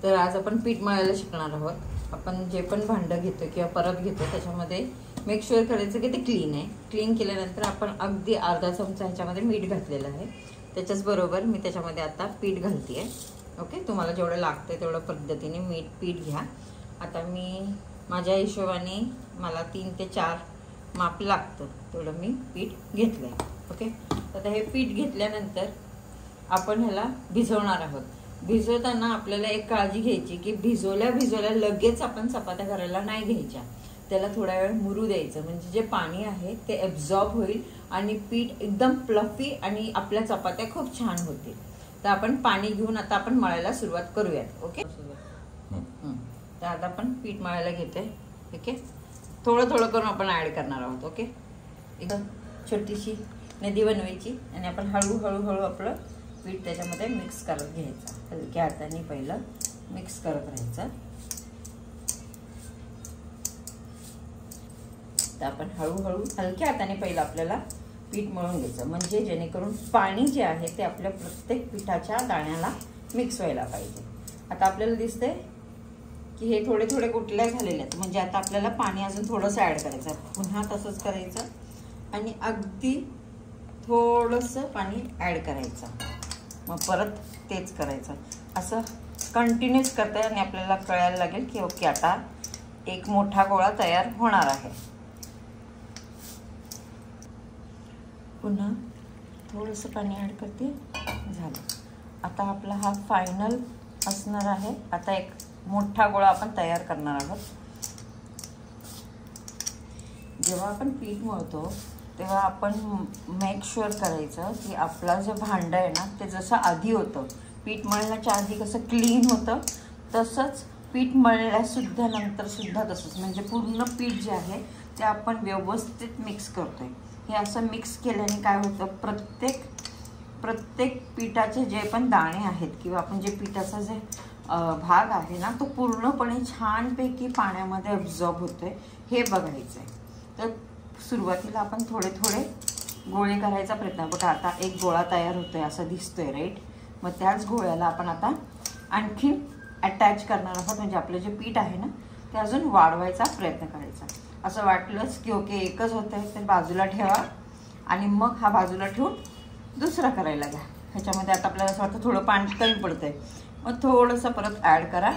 तर आज आपण पीठ मळायला शिकणार आहोत। आपण जे पण भांडं घेतो किंवा परत घेतो त्याच्यामध्ये मेक शुअर करायचं की ते क्लीन आहे। क्लीन केल्यानंतर आपण अगदी अर्धा चमचा ह्याच्यामध्ये मीठ घातलेलं आहे। त्याच्याच बरोबर मी त्याच्यामध्ये आता पीठ घालते। ओके, तुम्हाला जेवढं लागतं तेवढ्या पद्धतीने पीठ घ्या। आता मी माझ्या हिशोबाने मला 3 ते 4 माप लागतं तेवढं मी पीठ घेतलंय। ओके, आता हे पीठ घेतल्यानंतर आपण ह्याला भिजवणार आहोत। भिजवताना आपल्याला एक काळजी घ्यायची की भिजवल्या लगेच आपण चपात्या करायला नाही घ्यायच्या। त्याला थोडा वेळ मुरू द्यायचं, म्हणजे जे पाणी आहे ते ॲब्झॉर्ब होईल आणि पीठ एकदम फ्लफी आणि आपल्या चपात्या खूप छान होतील। तर आपण पाणी घेऊन आता आपण मळायला सुरुवात करूयात। ओके, तर आता आपण पीठ मळायला घेते। ठीक आहे, थोडं थोडं करून आपण ऍड करणार आहोत। ओके, एकदम छोटीशी नदी बनवायची आणि आपण हळूहळू आपलं पीठ त्याच्यामध्ये मिक्स करत घ्यायचं। हलक्या हाताने पहिलं मिक्स करत राहायचं। तर आपण हळूहळू हलक्या हाताने पहिलं आपल्याला पीठ मळून घ्यायचं, म्हणजे जेणेकरून पाणी जे आहे ते आपल्या प्रत्येक पिठाच्या दाण्याला मिक्स व्हायला पाहिजे। आता आपल्याला दिसतंय की हे थोडे थोडे गुटल्या झालेले आहेत, म्हणजे आता आपल्याला पाणी अजून थोडंसं ऍड करायचं। पुन्हा तसंच करायचं आणि अगदी थोडंसं पाणी ऍड करायचं, मग परत तेच करायचं। असं कंटिन्यूस करता आणि आपल्याला कळायला लागेल की ओके आता एक मोठा गोळा तयार होणार आहे। पुन्हा थोडंसं पाणी ऍड करते, झालं। आता आपला हा फायनल असणार आहे। आता एक मोठा गोळा आपण तयार करणार आहोत। जेव्हा आपण पीठ मळतो तेव्हा आपण मेक शुअर करायचं की आपला जे भांडं आहे ना ते जसं आधी होतं, पीठ मळण्याच्या आधी कसं क्लीन होतं तसंच पीठ मळल्यासुद्धा नंतर सुद्धा तसंच, म्हणजे पूर्ण पीठ जे आहे ते आपण व्यवस्थित मिक्स करतोय। हे असं मिक्स केल्याने काय होतं, प्रत्येक पिठाचे जे पण दाणे आहेत किंवा आपण जे पिठाचा जे भाग आहे ना तो पूर्णपणे छानपैकी पाण्यामध्ये ॲब्झॉर्ब होतोय हे बघायचं आहे। तर सुरुवातीला आपण थोडे थोडे गोळे करायचा प्रयत्न बघा। आता एक गोळा तयार होतोय असं दिसतोय, राईट? मग त्याच गोळ्याला आपण आता आणखीन अटॅच करणार आहोत, म्हणजे आपलं जे पीठ आहे ना ते अजून वाढवायचा प्रयत्न करायचा। असं वाटलंच की ओके एकच होतंय तर बाजूला ठेवा आणि मग हा बाजूला ठेवून दुसरा करायला घ्या। ह्याच्यामध्ये आता आपल्याला असं वाटतं थोडं पाणी कमी पडतंय, मग थोडंसं परत ॲड करा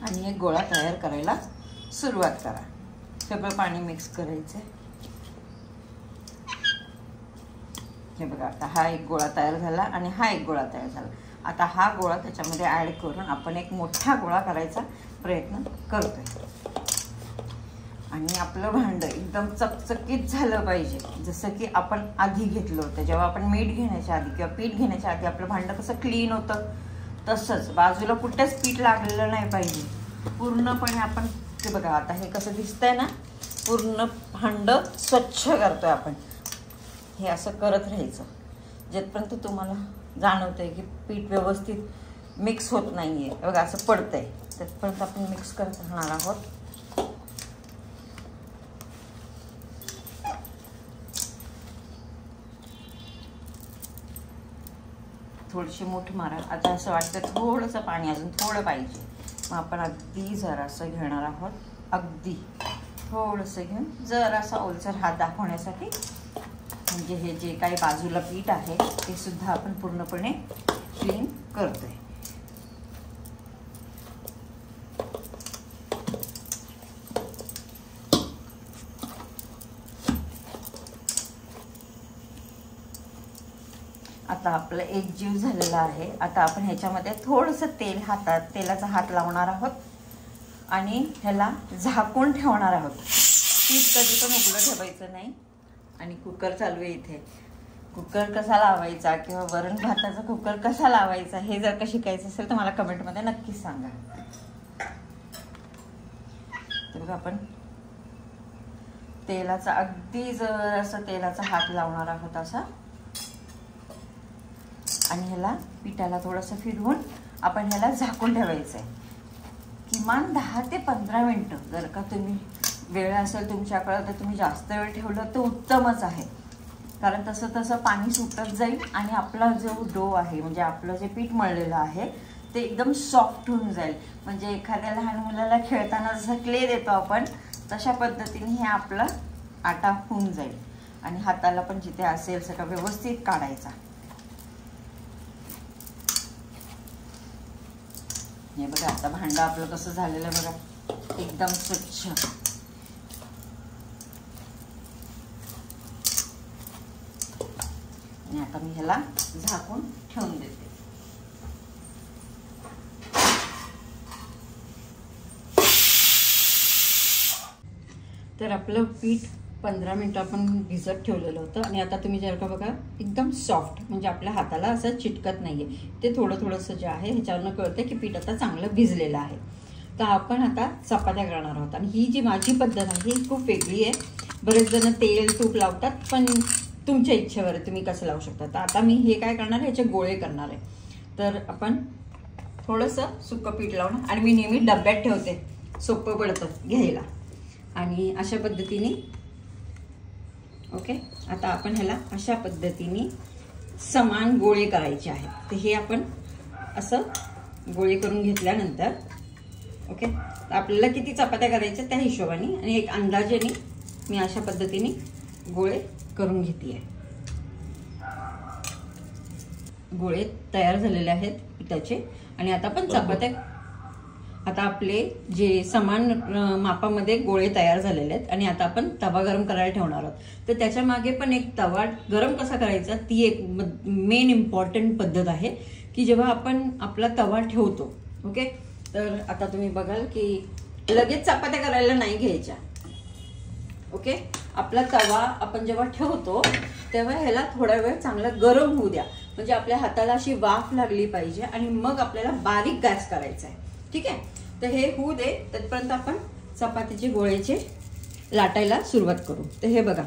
आणि एक गोळा तयार करायला सुरुवात करा। सगळं पाणी मिक्स करायचं। हे बघा, आता हा एक गोळा तयार झाला आणि हा एक गोळा तयार झाला। आता हा गोळा त्याच्यामध्ये ॲड करून आपण एक मोठा गोळा करायचा प्रयत्न करतोय आणि आपलं भांडं एकदम चकचकीत झालं पाहिजे, जसं की आपण आधी घेतलं होतं। जेव्हा आपण मीठ घेण्याच्या आधी किंवा पीठ घेण्याच्या आधी आपलं भांडं कसं क्लीन होतं तसंच बाजूला कुठेच पीठ लागलेलं नाही पाहिजे। पूर्णपणे आपण ते बघा, आता हे कसं दिसतंय ना, पूर्ण भांडं स्वच्छ करतोय आपण। हे असं करत राहायचं जेथपर्यंत तुम्हाला जाणवतंय की पीठ व्यवस्थित मिक्स होत नाहीये, बघा असं पडतंय, तिथपर्यंत आपण मिक्स करत राहणार आहोत। थोडीशी मूठ मारा। आता असं वाटतं थोडंसं पाणी अजून थोडं पाहिजे, मग आपण अगदी जरासं घेणार आहोत, अगदी थोडंसं घेऊन जरासा ओलसर हात दाखवण्यासाठी, म्हणजे हे जे काही बाजूला पीठ आहे ते सुद्धा आपण पूर्णपणे क्लीन करतोय। आता आपलं एक जीव झालेला आहे। आता आपण ह्याच्यामध्ये थोडंसं तेलाचा हात लावणार आहोत आणि ह्याला झाकून ठेवणार आहोत। पीठ कधी पण उघडं ठेवायचं नाही। आणि कुकर चालू आहे इथे, कुकर कसा लावायचा किंवा वरण भाताचा कुकर कसा लावायचा हे जर का शिकायचं असेल तर मला कमेंटमध्ये नक्कीच सांगा। तर बघा, आपण तेलाचा अगदी जरासा तेलाचा हात लावणार आहोत असा, आणि ह्याला पिठाला थोडंसं फिरवून आपण ह्याला झाकून ठेवायचं आहे किमान 10 ते 15 मिनिटं। जर का तुम्ही वेळ असेल तुमच्याकडे तर तुम्ही जास्त वेळ ठेवलं तर उत्तमच आहे। कारण तसं तसं पाणी सुटत जाईल आणि आपला जो डो आहे म्हणजे आपलं जे पीठ मळलेलं आहे ते एकदम सॉफ्ट होऊन जाईल. म्हणजे एखाद्या लहान मुलाला खेळताना जसं क्ले देतो आपण तशा पद्धतीने हे आपलं आटा होऊन जाईल. आणि हाताला पण जिथे असेल सगळं व्यवस्थित काढायचा. हे बघा आता भांडं आपलं कसं झालेलं आहे बघा, एकदम स्वच्छ. आणि आता मी ह्याला झाकून ठेवून देते. तर आपलं पीठ 15 मिनिटं आपण भिजत ठेवलेलं होतं आणि आता तुम्ही जर का बघा एकदम सॉफ्ट, म्हणजे आपल्या हाताला असं चिटकत नाहीये. ते थोडं थोडंसं जे आहे ह्याच्यावरनं कळते की पीठ आता चांगलं भिजलेलं आहे. तर आपण आता चपात्या करणार आहोत. आणि ही जी माझी पद्धत आहे ही खूप वेगळी आहे. बरेच जण तेल तूप लावतात, पण तुमच्या इच्छेवर तुम्ही कसं लावू शकता. तर आता मी हे काय करणार आहे, ह्याचे गोळे करणार आहे. तर आपण थोडंसं सुकं पीठ लावणार आणि मी नेहमी डब्यात ठेवते, सोपं पडतं घ्यायला. आणि अशा पद्धतीने ओके. आता आपण ह्याला अशा पद्धतीने समान गोळे करायचे आहेत. तर हे आपण असं गोळे करून घेतल्यानंतर ओके, तर आपल्याला किती चपात्या करायच्या त्या हिशोबाने आणि एक अंदाजाने मी अशा पद्धतीने गोळे करून घेते आहे. गोळे तयार झालेले आहेत पिठाचे. आणि आता आपण चपात्या, आता आपले जे समान मापामध्ये गोळे तयार झालेले आहेत आणि आता आपण तवा गरम करायला ठेवणार आहोत. तर त्याच्या मागे पण एक तवा गरम कसा करायचा ती एक मेन इम्पॉर्टंट पद्धत आहे की जेव्हा आपण आपला तवा ठेवतो ओके. तर आता तुम्ही बघाल की लगेच चपात्या करायला नाही घ्यायच्या ओके. आपला तवा आपण जेव्हा ठेवतो तेव्हा ह्याला थोडा वेळ चांगला गरम होऊ द्या, म्हणजे आपल्या हाताला अशी वाफ लागली पाहिजे आणि मग आपल्याला बारीक गॅस करायचा आहे. ठीक आहे. तर हे होऊ दे, तोपर्यंत आपण चपातीचे गोळेचे लाटायला सुरुवात करू. तर हे बघा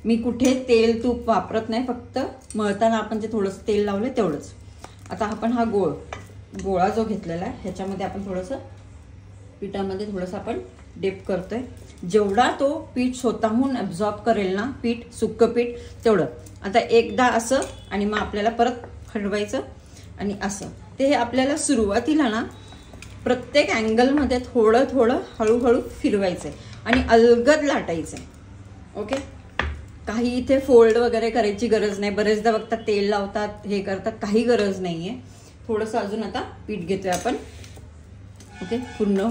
मी कुठे तेल तूप वापरत नाही, फक्त मळताना आपण जे थोडंसं तेल लावलं तेवढंच. आता आपण हा गोळा जो घेतलेला आहे ह्याच्यामध्ये आपण थोडंसं पिठामध्ये थोडंसं आपण डिप करतोय. जेवढा तो पीठ स्वतःहून ॲब्झॉर्ब करेल ना पीठ, सुक्कं पीठ तेवढं. आता एकदा असं आणि मग आपल्याला परत हलवायचं आणि असं. ते हे आपल्याला सुरुवातीला ना प्रत्येक अँगलमध्ये थोडं थोडं हळूहळू फिरवायचं आहे आणि अलगद लाटायचं आहे ओके. काही इथे फोल्ड वगैरे करायची गरज नाही. बरेचदा बघतात तेल लावतात हे करतात, काही गरज नाही आहे. थोडंसं अजून आता पीठ घेतोय आपण ओके. पूर्ण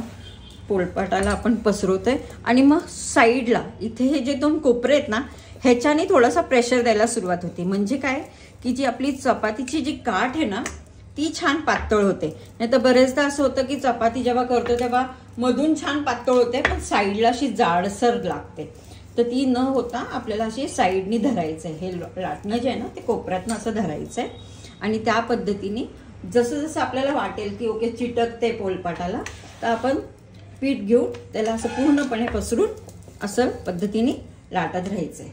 पोळपाटाला आपण पसरवतोय आणि मग साईडला इथे हे जे 2 कोपरे आहेत ना ह्याच्याने थोडासा प्रेशर द्यायला सुरुवात होते. म्हणजे काय की जी आपली चपातीची जी काठ आहे ना ती छान पातळ होते. नाही तर बरेचदा असं होतं की चपाती जेव्हा करतो तेव्हा मधून छान पातळ होते पण साईडला अशी जाडसर लागते. तर ती न होता आपल्याला अशी साईडनी धरायचं आहे. हे लाटणं जे आहे ना ते कोपऱ्यातनं असं धरायचं आहे आणि त्या पद्धतीने जसं जसं आपल्याला वाटेल की ओके चिटकते पोळपाटाला तर आपण पीठ घेऊन त्याला असं पूर्णपणे पसरून असं पद्धतीने लाटत राहायचं आहे.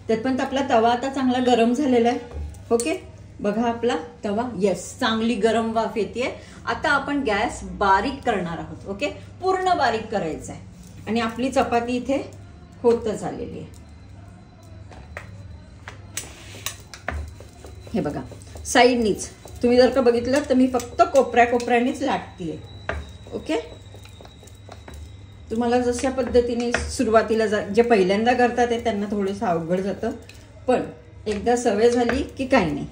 त्यातपर्यंत आपला तवा आता चांगला गरम झालेला आहे ओके. बघा आपला तवा येस चांगली गरम वाफ येते. आता आपण गॅस बारीक करणार आहोत ओके. पूर्ण बारीक करायचं आहे आणि आपली चपाती इथे होतच आलेली आहे. हे बघा साईडनीच तुम्ही जर का बघितलं तर मी फक्त कोपऱ्यानीच लाटतीये ओके. तुम्हाला जशा पद्धतीने सुरुवातीला जे पहिल्यांदा करतात ते त्यांना थोडंसं अवघड जातं, पण एकदा सवय झाली की काही नाही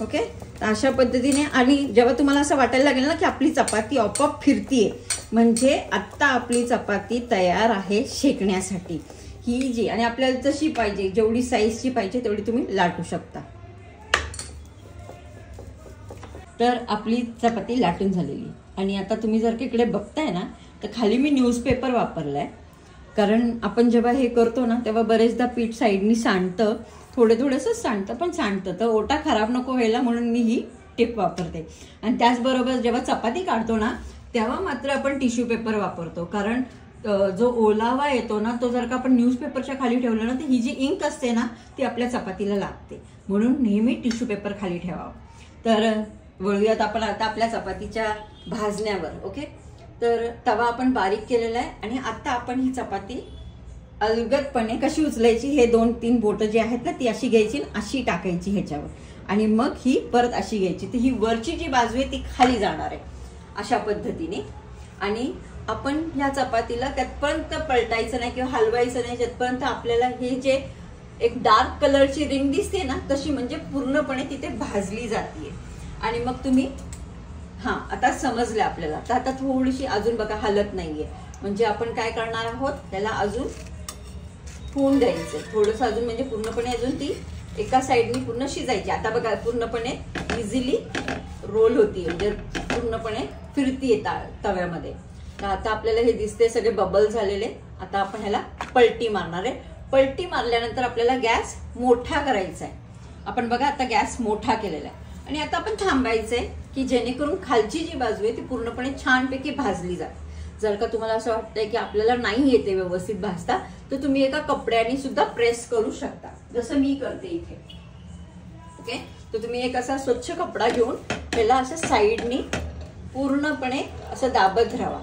ओके. तर अशा पद्धतीने आणि जेव्हा तुम्हाला असं वाटायला लागेल ना की आपली चपाती आपोआप फिरतीये म्हणजे आत्ता आपली चपाती तयार आहे शेकण्यासाठी. ही जी आणि आपल्याला जशी पाहिजे जेवढी साईजची पाहिजे तेवढी तुम्ही लाटू शकता. तर आपली चपाती लाटून झालेली आणि आता तुम्ही जर का इकडे बघताय ना तर खाली मी न्यूजपेपर वापरलाय. कारण आपण जेव्हा हे करतो ना तेव्हा बरेचदा पीठ साईडनी सांडतं, थोडंसं सांडतं पण सांडतं. तर ओटा खराब नको व्हायला म्हणून मी ही टिप वापरते. आणि त्याचबरोबर जेव्हा चपाती काढतो ना तेव्हा मात्र आपण टिश्यू पेपर वापरतो. कारण जो ओलावा येतो ना तो जर का आपण न्यूजपेपरच्या खाली ठेवला ना तर ही जी इंक असते ना ती आपल्या चपातीला लागते. म्हणून नेहमी टिश्यू पेपर खाली ठेवावं. तर वळूयात आपण आता आपल्या चपातीच्या भाजण्यावर ओके. तर तवा आपण बारीक केलेला आहे आणि आता आपण ही चपाती अलगदपणे कशी उचलायची, हे 2-3 बोटं जी आहेत ना ती अशी घ्यायची, अशी टाकायची ह्याच्यावर, आणि मग ही परत अशी घ्यायची. तर ही वरची जी बाजू आहे ती खाली जाणार आहे अशा पद्धतीने. आणि आपण ह्या चपातीला त्यातपर्यंत पलटायचं नाही किंवा हलवायचं नाही जिथपर्यंत आपल्याला हे जे एक डार्क कलरची रिंग दिसते ना तशी, म्हणजे पूर्णपणे तिथे भाजली जाते. आणि मग तुम्ही आता समजलं आपल्याला. तर आता थोडीशी अजून बघा हलत नाहीये, म्हणजे आपण काय करणार आहोत, त्याला अजून होऊन द्यायचं थोडंसं अजून, म्हणजे पूर्णपणे अजून ती एका साईडनी पूर्ण शिजायची. आता बघा पूर्णपणे इझिली रोल होती, म्हणजे पूर्णपणे फिरतीये तव्यामध्ये. तर आता आपल्याला हे दिसते सगळे बबल झालेले. आता आपण ह्याला पलटी मारणार आहे. पलटी मारल्यानंतर आपल्याला गॅस मोठा करायचा आहे. आपण बघा आता गॅस मोठा केलेला आहे, आणि आता आपण थांबायचंय की जेणेकरून खालची जी बाजू आहे ती पूर्णपणे छानपैकी भाजली जाते. जर का तुम्हाला असं वाटतंय की आपल्याला नाही येते व्यवस्थित भाजता, तर तुम्ही एका कपड्याने सुद्धा प्रेस करू शकता, जसं मी करते इथे. ओके, तर तुम्ही एक असा स्वच्छ कपडा घेऊन त्याला असं साईडनी पूर्णपणे असं दाबत राहा.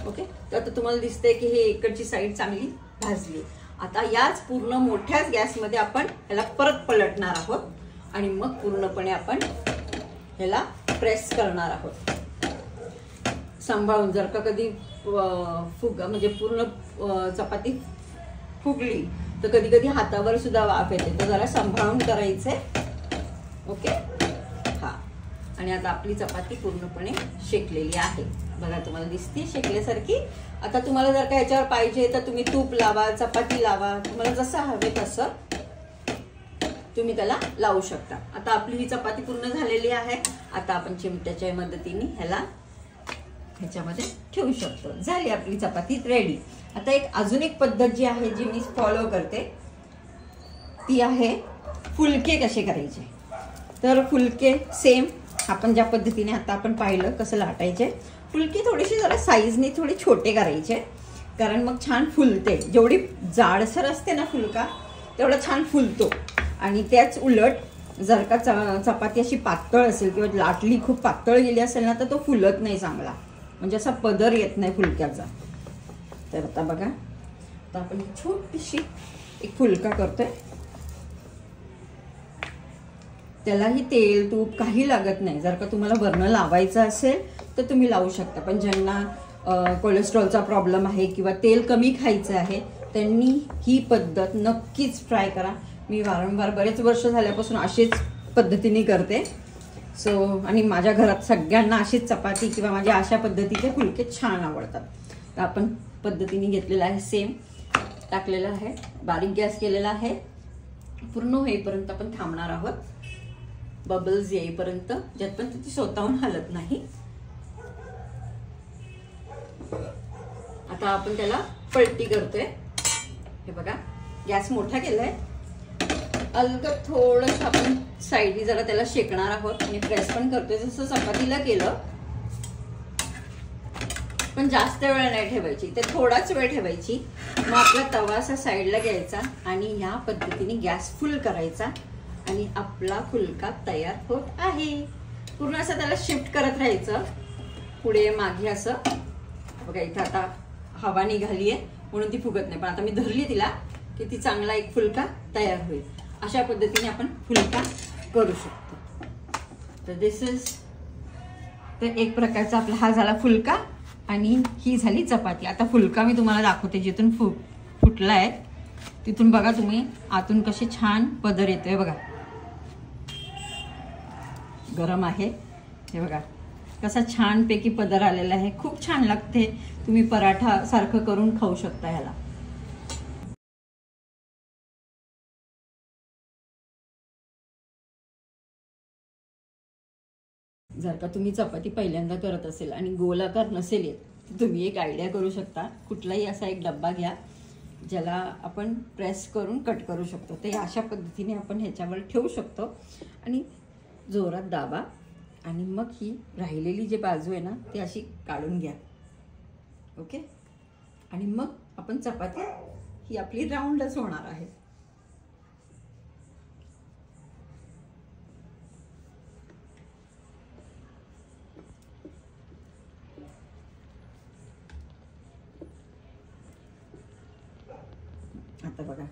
ओके, तर आता तुम्हाला दिसतंय की हे इकडची साईड चांगली भाजली. आता याच पूर्ण मोठ्याच गॅसमध्ये आपण ह्याला परत पलटणार आहोत, आणि मग पूर्णपणे आपण ह्याला प्रेस करणार आहोत सांभाळून. जर का कधी म्हणजे पूर्ण चपाती फुगली तर कधी कधी हातावर सुद्धा वाफ येते, तर जरा सांभाळून करायचंय. ओके, आणि आता आपली चपाती पूर्णपणे शेकलेली आहे. बघा तुम्हाला दिसते शेकल्यासारखी. आता तुम्हाला जर का याच्यावर पाहिजे तर तुम्ही तूप लावा, चपाती लावा, तुम्हाला जसं हवे तसं तुम्ही त्याला लावू शकता. आता आपली ही चपाती पूर्ण झालेली आहे. आता आपण चिमट्याच्या मदतीने ह्याच्यामध्ये ठेवू शकतो. झाली आपली चपाती रेडी. आता अजून एक पद्धत जी आहे जी मी फॉलो करते ती आहे फुलके कसे करायचे. तर फुलके सेम आपण ज्या पद्धतीने आता आपण पाहिलं कसं लाटायचे. फुलके थोडेसे जरा साईजने थोडे छोटे करायचे, कारण मग छान फुलते. जेवढी जाडसर असते ना फुलका तेवढा छान फुलतो. आणि त्याच उलट जर का चपाती अशी पातळ असेल किंवा लाटली खूप पातळ गेली असेल ना तर तो फुलत नाही चांगला, म्हणजे असा पदर येत नाही फुलक्याचा. तर आता बघा, आता आपण छोटीशी एक फुलका करतोय. त्यालाही तेल तूप काही लागत नाही. जर का तुम्हाला वरण लावायचं असेल तर तुम्ही लावू शकता, पण ज्यांना कोलेस्ट्रॉलचा प्रॉब्लेम आहे किंवा तेल कमी खायचं आहे त्यांनी ही पद्धत नक्कीच ट्राय करा. मी वारंवार बरेच वर्ष झाल्यापासून अशीच पद्धतीने करते. आणि माझ्या घरात सगळ्यांना अशीच चपाती किंवा माझ्या अशा पद्धतीचे फुलके छान आवडतात. तर आपण पद्धतीने घेतलेला आहे, सेम टाकलेला आहे, बारीक गॅस केलेला आहे. पूर्ण होईपर्यंत आपण थांबणार आहोत, बबल्स येईपर्यंत, ज्यातपर्यंत ती स्वतःहून हलत नाही. आता आपण त्याला पलटी करतोय. हे बघा गॅस मोठा केलाय. अलगद थोडंसं आपण साईडनी जरा त्याला शेकणार आहोत आणि प्रेस पण करतोय जसं चपातीला केलं, पण जास्त वेळ नाही ठेवायची, ते थोडाच वेळ ठेवायची. मग आपला तवा असा साईडला घ्यायचा आणि ह्या पद्धतीने गॅस फुल करायचा आणि आपला फुलका तयार होत आहे. पूर्ण असं त्याला शिफ्ट करत राहायचं पुढे मागे असं. बघा इथं आता हवा निघाली आहे म्हणून ती फुगत नाही, पण आता मी धरली तिला की ती चांगला एक फुलका तयार होईल. अशा पद्धतीने आपण फुलका करू शकतो. तर दिस इज तर एक प्रकारचा आपला हा झाला फुलका आणि ही झाली चपाती. आता फुलका मी तुम्हाला दाखवते जिथून फुटला आहे तिथून बघा तुम्ही आतून कसे छान पदर येतोय. बघा गरम आहे, हे बघा कसा छानपैकी पदर आलेला आहे. खूप छान लागते. तुम्ही पराठा सारखं करून खाऊ शकता ह्याला. जर का तुम्ही चपाती पहिल्यांदा करत असेल आणि गोलाकार नसेल येत तर तुम्ही एक आयडिया करू शकता. कुठलाही असा एक डब्बा घ्या ज्याला आपण प्रेस करून कट करू शकतो. ते अशा पद्धतीने आपण ह्याच्यावर ठेवू शकतो आणि जोरात दाबा आणि मग ही राहिलेली जी बाजू आहे ना ती अशी काढून घ्या. ओके, आणि मग आपण चपाती ही आपली राऊंडच होणार आहे. आता बघा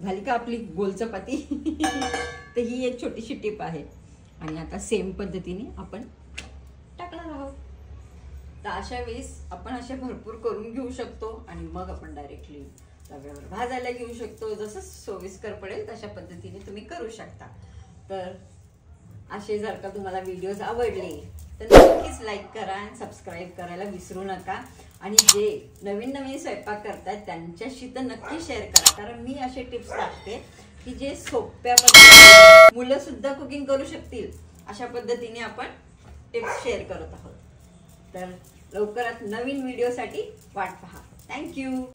झाली का आपली गोल चपाती. तर ही एक छोटीशी टिप आहे. आणि आता सेम पद्धतीने आपण टाकणार आहोत. तर अशा वेळेस आपण असे भरपूर करून घेऊ शकतो आणि मग आपण डायरेक्टली तव्यावर भाजायला घेऊ शकतो. जसं सोयीस्कर पडेल तशा पद्धतीने तुम्ही करू शकता. तर असे जर का तुम्हाला व्हिडिओज आवडले तर नक्कीच लाईक करा आणि सबस्क्राईब करायला विसरू नका. आणि जे नवीन नवीन स्वयंपाक करतात त्यांच्याशी तर नक्की शेअर करा, कारण मी असे टिप्स टाकते की जे सोप्या पद्धतीने मुलं सुद्धा कुकिंग करू शकतील अशा पद्धतीने आपण टिप्स शेअर करत आहोत. तर लवकरात नवीन व्हिडिओसाठी वाट पहा. थँक्यू.